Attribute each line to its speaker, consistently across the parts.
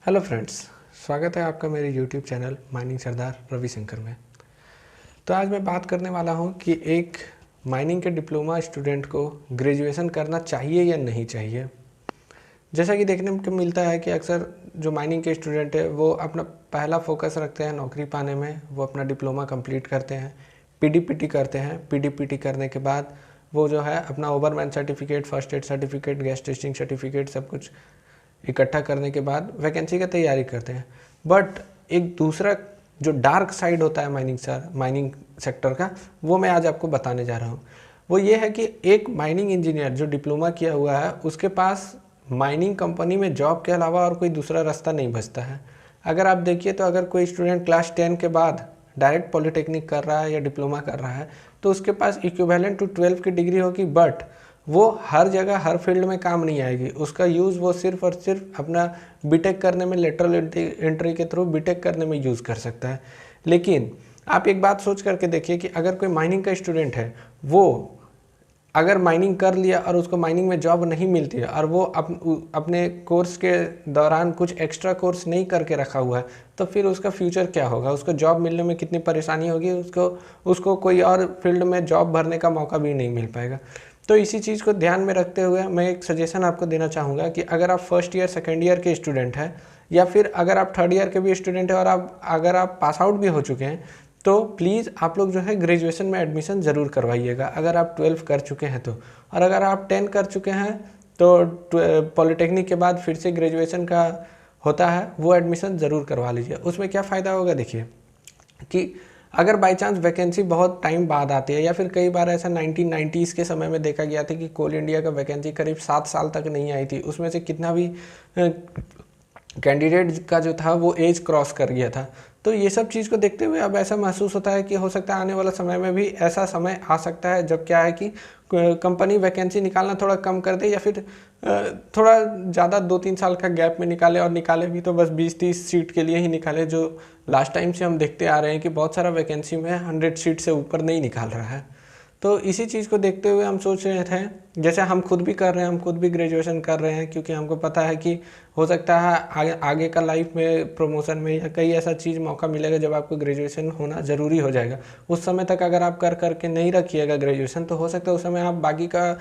Speaker 1: Hello friends, स्वागत है आपका मेरे यूट्यूब चैनल माइनिंग सरदार रविशंकर में। तो आज मैं बात करने वाला हूं कि एक माइनिंग के डिप्लोमा स्टूडेंट को ग्रेजुएशन करना चाहिए या नहीं चाहिए। जैसा कि देखने को मिलता है कि अक्सर जो माइनिंग के स्टूडेंट है वो अपना पहला फोकस रखते हैं नौकरी पाने में। वो अपना डिप्लोमा कंप्लीट करते हैं, पीडीपीटी करते हैं। पीडीपीटी करने के बाद वो जो है अपना ओवरमैन certificate, first aid certificate, gas testing certificate सब कुछ इकट्ठा करने के बाद वैकेंसी का तैयारी करते हैं। बट एक दूसरा जो डार्क साइड होता है माइनिंग सेक्टर का, वो मैं आज आपको बताने जा रहा हूँ। वो ये है कि एक माइनिंग इंजीनियर जो डिप्लोमा किया हुआ है उसके पास माइनिंग कंपनी में जॉब के अलावा और कोई दूसरा रास्ता नहीं बचता है। अगर आप देखिए तो अगर कोई स्टूडेंट क्लास 10 के बाद डायरेक्ट पॉलिटेक्निक कर रहा है या डिप्लोमा कर रहा है तो उसके पास इक्विवेलेंट टू 12 की डिग्री होगी, बट वो हर जगह हर फील्ड में काम नहीं आएगी। उसका यूज़ वो सिर्फ और सिर्फ अपना बीटेक करने में, लेटरल एंट्री के थ्रू बीटेक करने में यूज़ कर सकता है। लेकिन आप एक बात सोच करके देखिए कि अगर कोई माइनिंग का स्टूडेंट है, वो अगर माइनिंग कर लिया और उसको माइनिंग में जॉब नहीं मिलती है और वो अपने कोर्स के दौरान कुछ एक्स्ट्रा कोर्स नहीं करके रखा हुआ है, तो फिर उसका फ्यूचर क्या होगा? उसको जॉब मिलने में कितनी परेशानी होगी, उसको कोई और फील्ड में जॉब भरने का मौका भी नहीं मिल पाएगा। तो इसी चीज़ को ध्यान में रखते हुए मैं एक सजेशन आपको देना चाहूँगा कि अगर आप फर्स्ट ईयर सेकेंड ईयर के स्टूडेंट हैं या फिर अगर आप थर्ड ईयर के भी स्टूडेंट हैं और अगर आप पास आउट भी हो चुके हैं, तो प्लीज़ आप लोग जो है ग्रेजुएशन में एडमिशन ज़रूर करवाइएगा अगर आप 12 कर चुके हैं तो। और अगर आप 10 कर चुके हैं तो पॉलिटेक्निक के बाद फिर से ग्रेजुएशन का होता है, वो एडमिशन ज़रूर करवा लीजिए। उसमें क्या फ़ायदा होगा देखिए कि अगर बाई चांस वैकेंसी बहुत टाइम बाद आती है या फिर कई बार ऐसा 1990s के समय में देखा गया था कि कोल इंडिया का वैकेंसी करीब 7 साल तक नहीं आई थी, उसमें से कितना भी कैंडिडेट का जो था वो एज क्रॉस कर गया था। तो ये सब चीज़ को देखते हुए अब ऐसा महसूस होता है कि हो सकता है आने वाला समय में भी ऐसा समय आ सकता है जब क्या है कि कंपनी वैकेंसी निकालना थोड़ा कम कर दे या फिर थोड़ा ज़्यादा 2-3 साल का गैप में निकाले, और निकाले भी तो बस 20-30 सीट के लिए ही निकाले। जो लास्ट टाइम से हम देखते आ रहे हैं कि बहुत सारा वैकेंसी में 100 सीट से ऊपर नहीं निकाल रहा है। तो इसी चीज़ को देखते हुए हम सोच रहे थे, जैसे हम खुद भी कर रहे हैं, हम खुद भी ग्रेजुएशन कर रहे हैं, क्योंकि हमको पता है कि हो सकता है आगे का लाइफ में प्रमोशन में या कई ऐसा चीज़ मौका मिलेगा जब आपको ग्रेजुएशन होना ज़रूरी हो जाएगा। उस समय तक अगर आप कर करके नहीं रखिएगा ग्रेजुएशन, तो हो सकता है उस समय आप बाकी का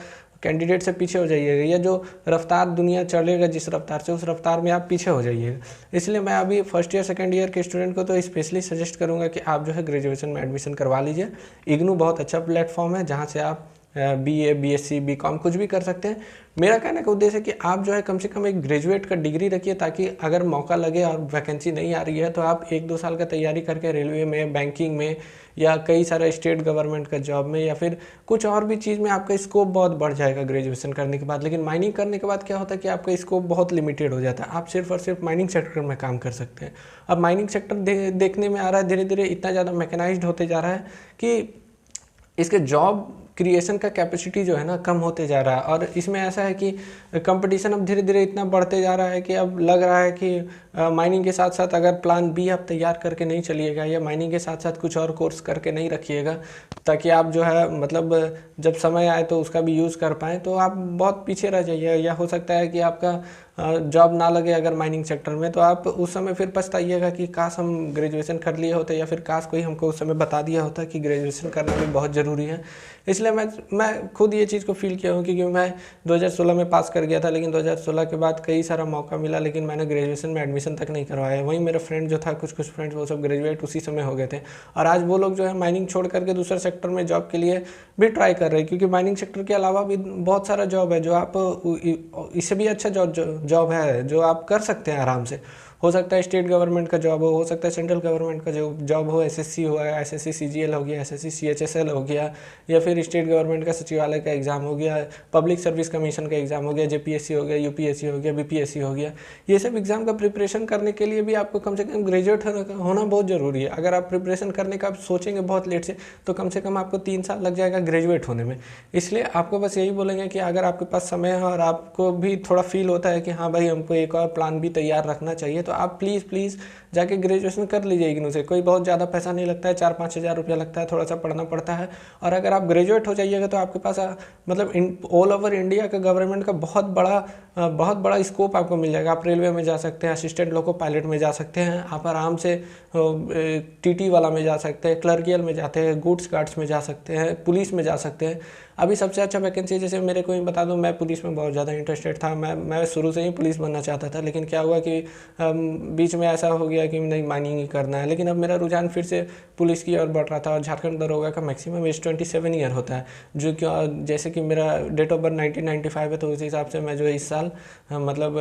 Speaker 1: कैंडिडेट से पीछे हो जाइएगा, या जो रफ्तार दुनिया चलेगा जिस रफ्तार से, उस रफ्तार में आप पीछे हो जाइएगा। इसलिए मैं अभी फर्स्ट ईयर सेकंड ईयर के स्टूडेंट को तो स्पेशली सजेस्ट करूंगा कि आप जो है ग्रेजुएशन में एडमिशन करवा लीजिए। इग्नू बहुत अच्छा प्लेटफॉर्म है जहाँ से आप बीए, बीएससी, बीकॉम कुछ भी कर सकते हैं। मेरा कहने का उद्देश्य है कि आप जो है कम से कम एक ग्रेजुएट का डिग्री रखिए, ताकि अगर मौका लगे और वैकेंसी नहीं आ रही है तो आप 1-2 साल का तैयारी करके रेलवे में, बैंकिंग में या कई सारा स्टेट गवर्नमेंट का जॉब में या फिर कुछ और भी चीज़ में आपका स्कोप बहुत बढ़ जाएगा ग्रेजुएशन करने के बाद। लेकिन माइनिंग करने के बाद क्या होता है कि आपका स्कोप बहुत लिमिटेड हो जाता है, आप सिर्फ और सिर्फ माइनिंग सेक्टर में काम कर सकते हैं। अब माइनिंग सेक्टर देखने में आ रहा है धीरे धीरे इतना ज़्यादा मैकेनाइज्ड होते जा रहा है कि इसके जॉब क्रिएशन का कैपेसिटी जो है ना कम होते जा रहा है। और इसमें ऐसा है कि कंपटीशन अब धीरे धीरे इतना बढ़ते जा रहा है कि अब लग रहा है कि माइनिंग के साथ साथ अगर प्लान बी आप तैयार करके नहीं चलिएगा या माइनिंग के साथ साथ कुछ और कोर्स करके नहीं रखिएगा, ताकि आप जो है मतलब जब समय आए तो उसका भी यूज़ कर पाएँ, तो आप बहुत पीछे रह जाइए। या हो सकता है कि आपका जॉब ना लगे अगर माइनिंग सेक्टर में, तो आप उस समय फिर पछताइएगा कि काश हम ग्रेजुएशन कर लिए होते या फिर काश कोई हमको उस समय बता दिया होता कि ग्रेजुएशन करना भी बहुत ज़रूरी है। इसलिए मैं खुद ये चीज़ को फील किया हूँ, क्योंकि मैं 2016 में पास कर गया था, लेकिन 2016 के बाद कई सारा मौका मिला, लेकिन मैंने ग्रेजुएशन में एडमिशन तक नहीं करवाया। वहीं मेरा फ्रेंड जो था, कुछ फ्रेंड्स वो सब ग्रेजुएट उसी समय हो गए थे, और आज वो लोग जो है माइनिंग छोड़ करके दूसरे सेक्टर में जॉब के लिए भी ट्राई कर रहे हैं, क्योंकि माइनिंग सेक्टर के अलावा भी बहुत सारा जॉब है जो आप इससे भी अच्छा जॉब है जो आप कर सकते हैं आराम से। हो सकता है स्टेट गवर्नमेंट का जॉब हो सकता है सेंट्रल गवर्नमेंट का जॉब हो, एसएससी हुआ, एसएससी सीजीएल हो गया, एसएससी सीएचएसएल हो गया, या फिर स्टेट गवर्नमेंट का सचिवालय का एग्ज़ाम हो गया, पब्लिक सर्विस कमीशन का एग्ज़ाम हो गया, जेपीएससी हो गया, यूपीएससी हो गया, बीपीएससी हो गया। ये सब एग्ज़ाम का प्रिपरेशन करने के लिए भी आपको कम से कम ग्रेजुएट होना बहुत ज़रूरी है। अगर आप प्रिपरेशन करने का आप सोचेंगे बहुत लेट से, तो कम से कम आपको 3 साल लग जाएगा ग्रेजुएट होने में। इसलिए आपको बस यही बोलेंगे कि अगर आपके पास समय है और आपको भी थोड़ा फील होता है कि हाँ भाई हमको एक और प्लान भी तैयार रखना चाहिए, तो आप प्लीज़ जाके ग्रेजुएशन कर लीजिए इग्नू से। कोई बहुत ज़्यादा पैसा नहीं लगता है, 4-5 हज़ार रुपया लगता है, थोड़ा सा पढ़ना पड़ता है। और अगर आप ग्रेजुएट हो जाइएगा तो आपके पास मतलब ऑल ओवर इंडिया का गवर्नमेंट का बहुत बड़ा बहुत बड़ा स्कोप आपको मिल जाएगा। आप रेलवे में जा सकते हैं, असिस्टेंट लोको पायलट में जा सकते हैं, आप आराम से टीटी वाला में जा सकते हैं, क्लर्कियल में जाते हैं, गुड्स गार्ड्स में जा सकते हैं, पुलिस में जा सकते हैं। अभी सबसे अच्छा वैकेंसी, जैसे मेरे को ही बता दूं, मैं पुलिस में बहुत ज़्यादा इंटरेस्टेड था, मैं शुरू से ही पुलिस बनना चाहता था, लेकिन क्या हुआ कि बीच में ऐसा हो गया कि नहीं, माइनिंग ही करना है। लेकिन अब मेरा रुझान फिर से पुलिस की ओर बढ़ रहा था। और झारखंड दरोगा का मैक्सिमम एज 27 ईयर होता है, जो कि जैसे कि मेरा डेट ऑफ बर्थ 1995 है, तो उस हिसाब से मैं जो इस साल मतलब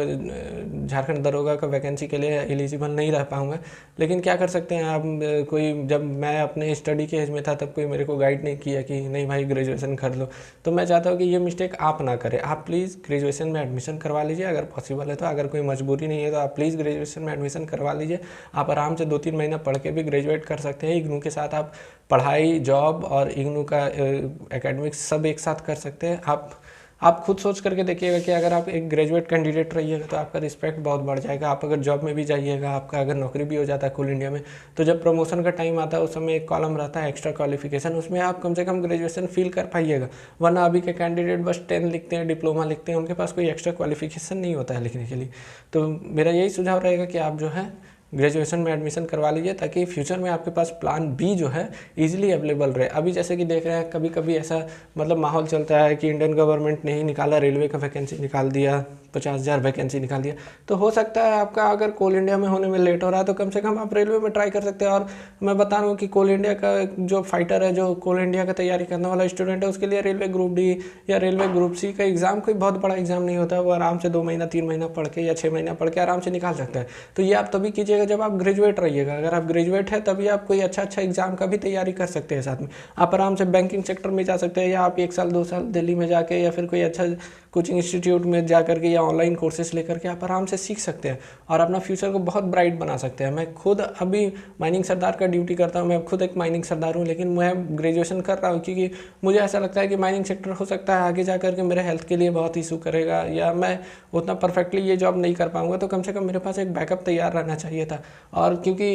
Speaker 1: झारखंड दरोगा का वैकेंसी के लिए एलिजिबल नहीं रह पाऊँगा। लेकिन क्या कर सकते हैं आप, कोई जब मैं अपने स्टडी के एज में था तब कोई मेरे को गाइड नहीं किया कि नहीं भाई ग्रेजुएशन कर लो। तो मैं चाहता हूँ कि ये मिस्टेक आप ना करें। आप प्लीज़ ग्रेजुएशन में एडमिशन करवा लीजिए अगर पॉसिबल है तो। अगर कोई मजबूरी नहीं है तो आप प्लीज़ ग्रेजुएशन में एडमिशन करवा लीजिए। आप आराम से 2-3 महीना पढ़ के भी ग्रेजुएट कर सकते हैं। इग्नू के साथ आप पढ़ाई, जॉब और इग्नू का एकेडमिक्स सब एक साथ कर सकते हैं। आप खुद सोच करके देखिएगा कि अगर आप एक ग्रेजुएट कैंडिडेट रहिएगा तो आपका रिस्पेक्ट बहुत बढ़ जाएगा। आप अगर जॉब में भी जाइएगा, आपका अगर नौकरी भी हो जाता है कोल इंडिया में, तो जब प्रमोशन का टाइम आता है उस समय एक कॉलम रहता है एक्स्ट्रा क्वालिफिकेशन, उसमें आप कम से कम ग्रेजुएशन फिल कर पाइएगा। वरना अभी के कैंडिडेट बस 10 लिखते हैं, डिप्लोमा लिखते हैं, उनके पास कोई एक्स्ट्रा क्वालिफिकेशन नहीं होता है लिखने के लिए। तो मेरा यही सुझाव रहेगा कि आप जो है ग्रेजुएशन में एडमिशन करवा लीजिए, ताकि फ्यूचर में आपके पास प्लान बी जो है ईजिली अवेलेबल रहे। अभी जैसे कि देख रहे हैं कभी कभी ऐसा मतलब माहौल चलता है कि इंडियन गवर्नमेंट ने ही निकाला, रेलवे का वैकेंसी निकाल दिया, 50,000 वैकेंसी निकाल दिया। तो हो सकता है आपका अगर कोल इंडिया में होने में लेट हो रहा है तो कम से कम आप रेलवे में ट्राई कर सकते हैं। और मैं बता रहा हूँ कि कोल इंडिया का जो फाइटर है, जो कोल इंडिया का तैयारी करने वाला स्टूडेंट है, उसके लिए रेलवे ग्रुप डी या रेलवे ग्रुप सी का एग्ज़ाम कोई बहुत बड़ा एग्जाम नहीं होता है। वो आराम से 2 महीना 3 महीना पढ़ के या 6 महीना पढ़ के आराम से निकाल सकता है। तो ये आप तभी कीजिएगा जब आप ग्रेजुएट रहिएगा। अगर आप ग्रेजुएट है तभी आप कोई अच्छा एग्जाम का भी तैयारी कर सकते हैं साथ में। आप आराम से बैंकिंग सेक्टर में जा सकते हैं, या आप 1 साल 2 साल दिल्ली में जाके या फिर कोई अच्छा कोचिंग इंस्टीट्यूट में जा करके या ऑनलाइन कोर्सेज लेकर के आप आराम से सीख सकते हैं और अपना फ्यूचर को बहुत ब्राइट बना सकते हैं। मैं खुद अभी माइनिंग सरदार का ड्यूटी करता हूँ, मैं खुद एक माइनिंग सरदार हूँ, लेकिन मैं ग्रेजुएशन कर रहा हूँ क्योंकि मुझे ऐसा लगता है कि माइनिंग सेक्टर हो सकता है आगे जा करके मेरे हेल्थ के लिए बहुत इशू करेगा, या मैं उतना परफेक्टली ये जॉब नहीं कर पाऊँगा। तो कम से कम मेरे पास एक बैकअप तैयार रहना चाहिए था। और क्योंकि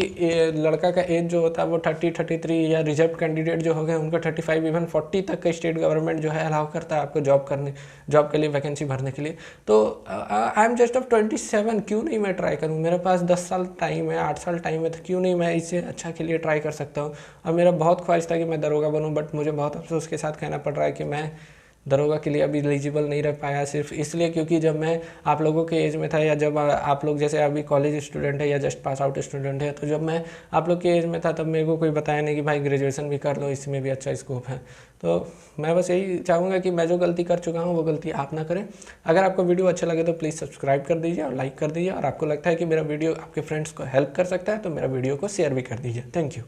Speaker 1: लड़का का एज जो होता है वो 30-33, या रिजर्व कैंडिडेट जो हो गए उनका 35 इवन 40 तक का स्टेट गवर्नमेंट जो है अलाउ करता है आपको जॉब के लिए वैकेंसी भरने के लिए। तो आई एम जस्ट ऑफ 27, क्यों नहीं मैं ट्राई करूँ? मेरे पास 10 साल टाइम है, 8 साल टाइम है, तो क्यों नहीं मैं इससे अच्छा के लिए ट्राई कर सकता हूँ। और मेरा बहुत ख्वाहिश था कि मैं दरोगा बनूँ, बट मुझे बहुत अफसोस के साथ कहना पड़ रहा है कि मैं दरोगा के लिए अभी एलिजिबल नहीं रह पाया, सिर्फ इसलिए क्योंकि जब मैं आप लोगों के एज में था, या जब आप लोग जैसे अभी कॉलेज स्टूडेंट है या जस्ट पास आउट स्टूडेंट है, तो जब मैं आप लोग के एज में था तब मेरे को कोई बताया नहीं कि भाई ग्रेजुएशन भी कर लो, इसमें भी अच्छा स्कोप है। तो मैं बस यही चाहूँगा कि मैं जो गलती कर चुका हूँ वो गलती आप ना करें। अगर आपको वीडियो अच्छा लगे तो प्लीज़ सब्सक्राइब कर दीजिए और लाइक कर दीजिए, और आपको लगता है कि मेरा वीडियो आपके फ्रेंड्स को हेल्प कर सकता है तो मेरा वीडियो को शेयर भी कर दीजिए। Thank you.